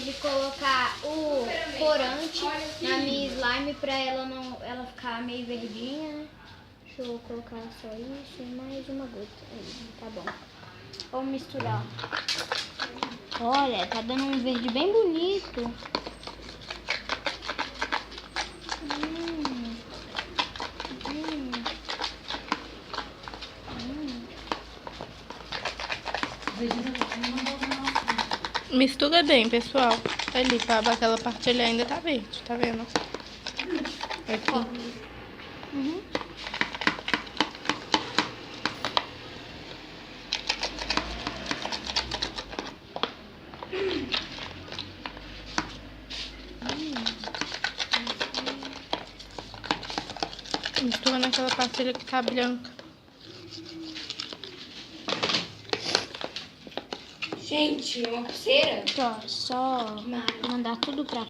de colocar o corante na minha slime pra ela ficar meio verdinha, né? Deixa eu colocar só isso e mais uma gota. Aí, tá bom. Vamos misturar. Olha, tá dando um verde bem bonito. Mistura bem, pessoal. Ali, Pablo, aquela parte ali ainda tá verde, tá vendo? Aqui. Mistura naquela parte ali que tá branca. Gente, é uma pulseira? Só mandar tudo pra